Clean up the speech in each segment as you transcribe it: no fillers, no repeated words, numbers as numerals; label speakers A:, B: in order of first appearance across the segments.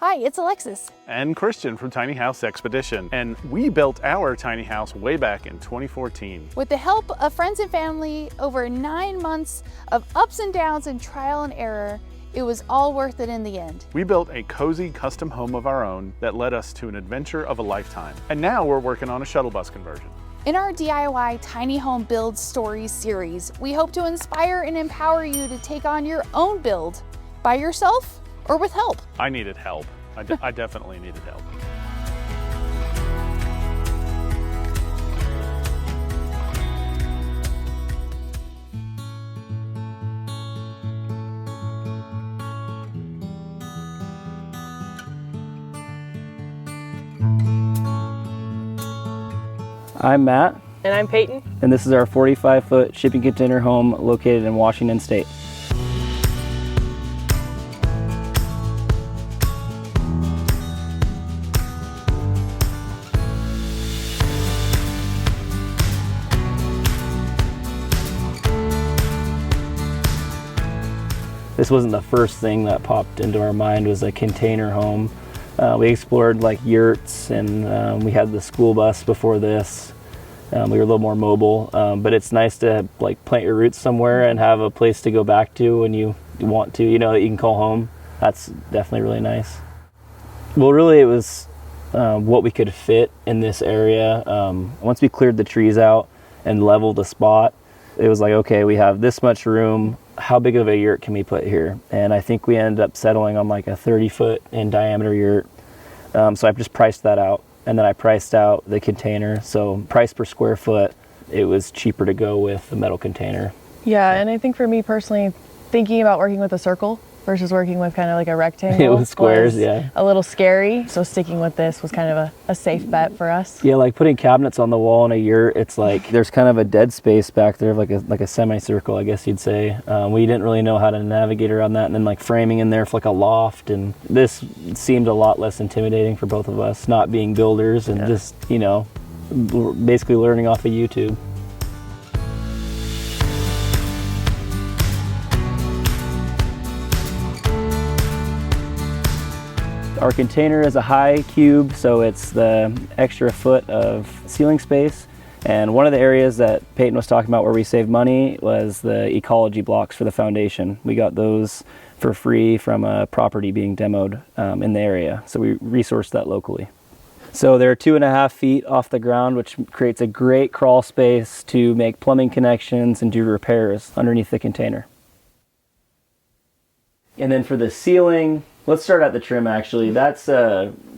A: Hi, it's Alexis.
B: And Christian from Tiny House Expedition. And we built our tiny house way back in 2014.
A: With the help of friends and family, over 9 months of ups and downs and trial and error, it was all worth it in the end.
B: We built a cozy custom home of our own that led us to an adventure of a lifetime. And now we're working on a shuttle bus conversion.
A: In our DIY Tiny Home Build Stories series, we hope to inspire and empower you to take on your own build by yourself or with help.
B: I needed help. I definitely needed help.
C: I'm Matt.
D: And I'm Paiton.
C: And this is our 45-foot shipping container home located in Washington State. This wasn't the first thing that popped into our mind, was a container home. We explored like yurts, and we had the school bus before this. We were a little more mobile, but it's nice to like plant your roots somewhere and have a place to go back to when you want to, that you can call home. That's definitely really nice. Well, really it was what we could fit in this area. Once we cleared the trees out and leveled the spot, it was like, okay, we have this much room. How big of a yurt can we put here? And I think we ended up settling on like a 30-foot in diameter yurt. So I've just priced that out. And then I priced out the container. So price per square foot, it was cheaper to go with the metal container.
D: Yeah, and I think for me personally, thinking about working with a circle versus working with kind of like a rectangle
C: with squares, yeah,
D: a little scary. So sticking with this was kind of a safe bet for us.
C: Yeah, like putting cabinets on the wall in a yurt, it's like there's kind of a dead space back there, like a semicircle, I guess you'd say. We didn't really know how to navigate around that, and then like framing in there for like a loft, and this seemed a lot less intimidating for both of us, not being builders and just, basically learning off of YouTube. Our container is a high cube, so it's the extra foot of ceiling space. And one of the areas that Paiton was talking about where we saved money was the ecology blocks for the foundation. We got those for free from a property being demoed in the area, so we resourced that locally. So they're 2.5 feet off the ground, which creates a great crawl space to make plumbing connections and do repairs underneath the container. And then for the ceiling, let's start at the trim actually. That's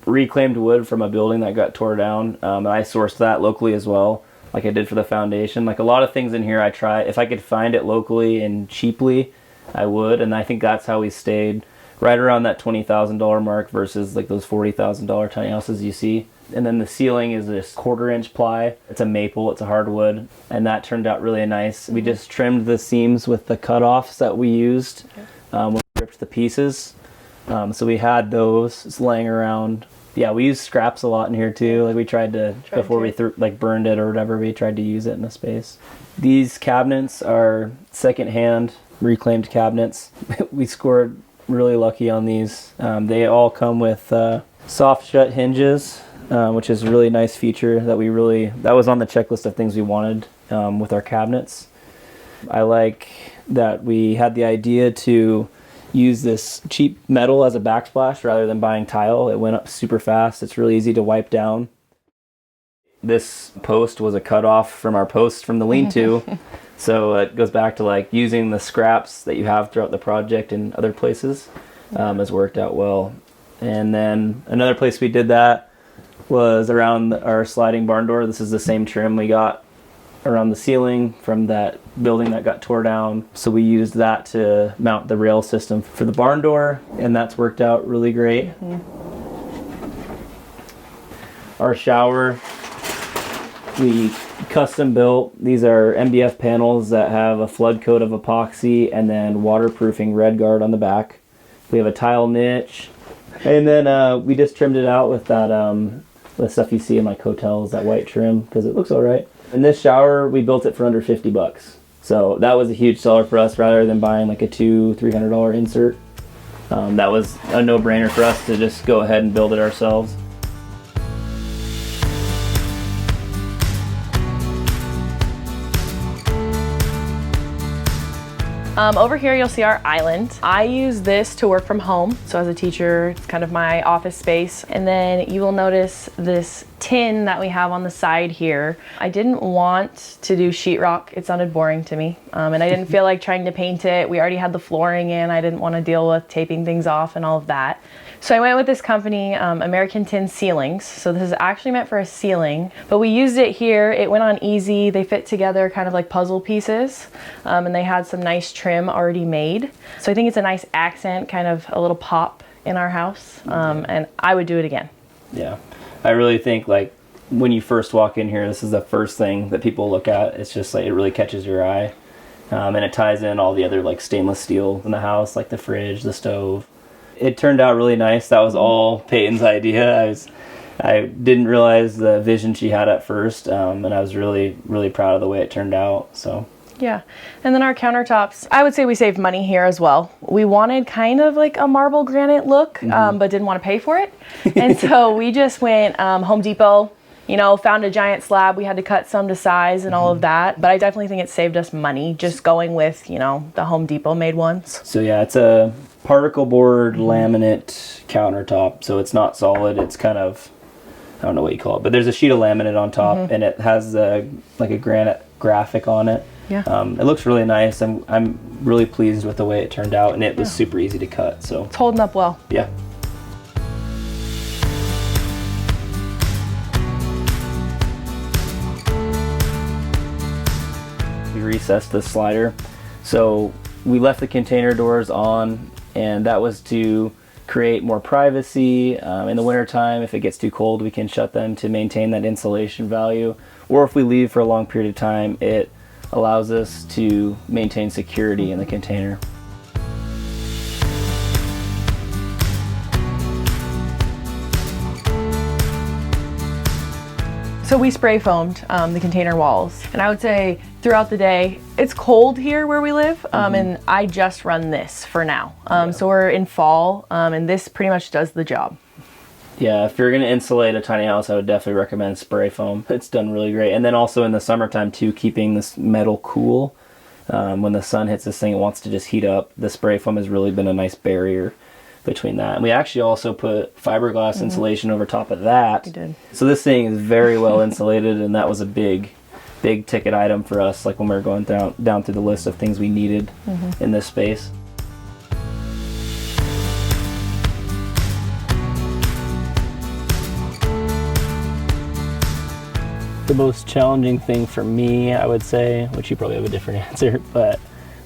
C: reclaimed wood from a building that got tore down. And I sourced that locally as well, like I did for the foundation. Like a lot of things in here I try, if I could find it locally and cheaply, I would. And I think that's how we stayed right around that $20,000 mark versus like those $40,000 tiny houses you see. And then the ceiling is this 1/4-inch ply. It's a maple, it's a hardwood, and that turned out really nice. We just trimmed the seams with the cutoffs that we used. When we ripped the pieces. So we had those just laying around. Yeah, we used scraps a lot in here too. Like we tried to, before we burned it or whatever, we tried to use it in the space. These cabinets are secondhand reclaimed cabinets. We scored really lucky on these. They all come with soft shut hinges, which is a really nice feature that that was on the checklist of things we wanted with our cabinets. I like that we had the idea to use this cheap metal as a backsplash rather than buying tile. It went up super fast. It's really easy to wipe down. This post was a cutoff from our post from the lean-to. So it goes back to like using the scraps that you have throughout the project in other places has worked out well. And then another place we did that was around our sliding barn door. This is the same trim we got around the ceiling from that building that got tore down. So we used that to mount the rail system for the barn door, and that's worked out really great. Mm-hmm. Our shower, we custom built. These are MDF panels that have a flood coat of epoxy and then waterproofing red guard on the back. We have a tile niche, and then we just trimmed it out with that the stuff you see in like hotels, that white trim, because it looks all right. And this shower, we built it for under $50. So that was a huge seller for us rather than buying like a $200-300 insert. that was a no-brainer for us to just go ahead and build it ourselves.
D: Over here you'll see our island. I use this to work from home. So as a teacher, it's kind of my office space. And then you will notice this tin that we have on the side here. I didn't want to do sheetrock. It sounded boring to me. And I didn't feel like trying to paint it. We already had the flooring in. I didn't want to deal with taping things off and all of that. So I went with this company, American Tin Ceilings. So this is actually meant for a ceiling, but we used it here. It went on easy. They fit together kind of like puzzle pieces, and they had some nice trim already made. So I think it's a nice accent, kind of a little pop in our house, and I would do it again.
C: Yeah, I really think like when you first walk in here, this is the first thing that people look at. It's just like it really catches your eye, and it ties in all the other like stainless steel in the house, like the fridge, the stove. It turned out really nice. That was all Paiton's idea. I didn't realize the vision she had at first, and I was really, really proud of the way it turned out. So
D: yeah, and then our countertops, I would say we saved money here as well. We wanted kind of like a marble granite look, but didn't want to pay for it. And so we just went Home Depot, you know, found a giant slab. We had to cut some to size and all of that. But I definitely think it saved us money just going with, you know, the Home Depot made ones.
C: So yeah, it's a particle board laminate countertop. So it's not solid. It's kind of, I don't know what you call it, but there's a sheet of laminate on top and it has like a granite graphic on it.
D: Yeah.
C: It looks really nice. I'm really pleased with the way it turned out, and it was super easy to cut. So
D: it's holding up well.
C: Yeah. We recessed the slider. So we left the container doors on, and that was to create more privacy. In the wintertime, if it gets too cold, we can shut them to maintain that insulation value. Or if we leave for a long period of time, it allows us to maintain security in the container.
D: So we spray foamed the container walls, and I would say throughout the day, it's cold here where we live, and I just run this for now. So we're in fall, and this pretty much does the job.
C: Yeah, if you're going to insulate a tiny house, I would definitely recommend spray foam. It's done really great. And then also in the summertime too, keeping this metal cool. When the sun hits this thing, it wants to just heat up. The spray foam has really been a nice barrier between that. And we actually also put fiberglass insulation over top of that.
D: We did.
C: So this thing is very well insulated, and that was a big ticket item for us, like when we were going down through the list of things we needed in this space. The most challenging thing for me, I would say, which you probably have a different answer, but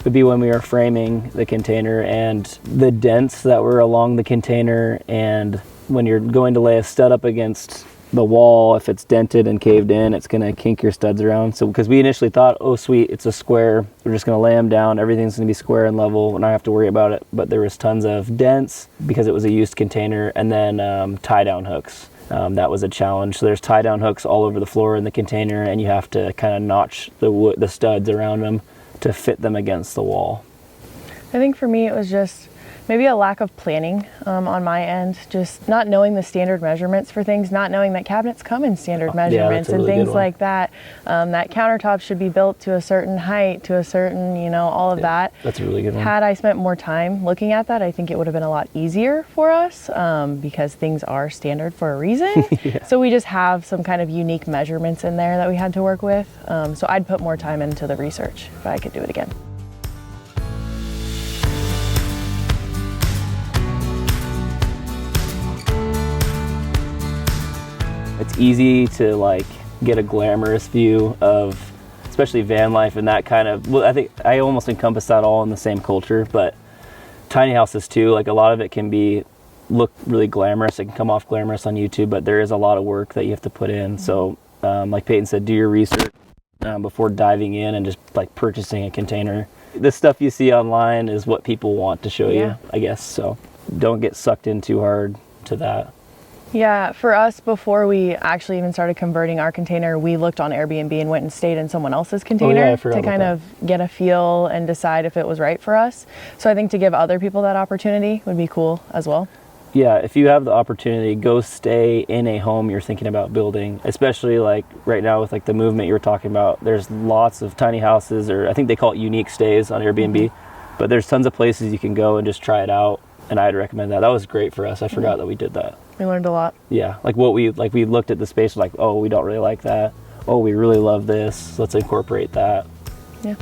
C: would be when we were framing the container and the dents that were along the container, and when you're going to lay a stud up against the wall, if it's dented and caved in, it's going to kink your studs around. So because we initially thought, oh sweet, it's a square, we're just going to lay them down, everything's going to be square and level, and I don't have to worry about it. But there was tons of dents because it was a used container, and then tie-down hooks. That was a challenge. So there's tie-down hooks all over the floor in the container, and you have to kind of notch the studs around them to fit them against the wall.
D: I think for me it was just maybe a lack of planning on my end, just not knowing the standard measurements for things, not knowing that cabinets come in standard measurements and things like that. That countertop should be built to a certain height, to a certain, you know, all of that.
C: That's a really good one.
D: Had I spent more time looking at that, I think it would have been a lot easier for us because things are standard for a reason. So we just have some kind of unique measurements in there that we had to work with. So I'd put more time into the research if I could do it again.
C: It's easy to like get a glamorous view of especially van life and that kind of, well, I think I almost encompass that all in the same culture, but tiny houses too, like a lot of it can look really glamorous. It can come off glamorous on YouTube, but there is a lot of work that you have to put in. So like Paiton said, do your research before diving in and just like purchasing a container. This stuff you see online is what people want to show you, I guess. So don't get sucked in too hard to that.
D: Yeah, for us, before we actually even started converting our container, we looked on Airbnb and went and stayed in someone else's container
C: I forgot
D: to
C: about
D: kind
C: that.
D: of get a feel and decide if it was right for us. So I think to give other people that opportunity would be cool as well.
C: Yeah, if you have the opportunity, go stay in a home you're thinking about building, especially like right now with like the movement you were talking about. There's lots of tiny houses, or I think they call it unique stays on Airbnb, but there's tons of places you can go and just try it out, and I'd recommend that. That was great for us. I forgot that we did that.
D: We learned a lot.
C: Yeah, like we looked at the space, like, oh, we don't really like that. Oh, we really love this. Let's incorporate that.
D: Yeah.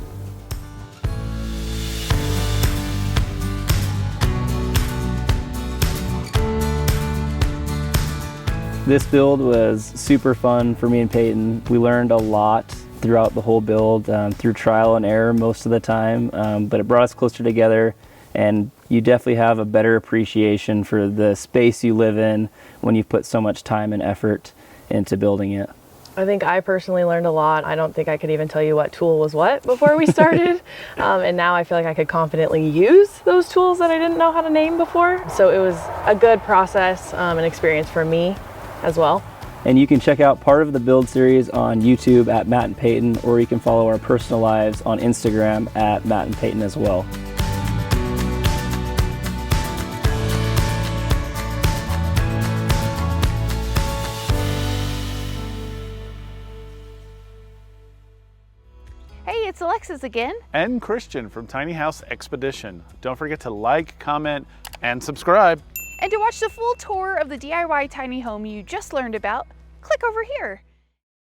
C: This build was super fun for me and Peyton. We learned a lot throughout the whole build, through trial and error most of the time, but it brought us closer together, and you definitely have a better appreciation for the space you live in when you've put so much time and effort into building it.
D: I think I personally learned a lot. I don't think I could even tell you what tool was what before we started. And now I feel like I could confidently use those tools that I didn't know how to name before. So it was a good process and experience for me as well.
C: And you can check out part of the build series on YouTube at Matt and Peyton, or you can follow our personal lives on Instagram at Matt and Peyton as well.
A: Hey, it's Alexis again.
B: And Christian from Tiny House Expedition. Don't forget to like, comment, and subscribe.
A: And to watch the full tour of the DIY tiny home you just learned about, click over here.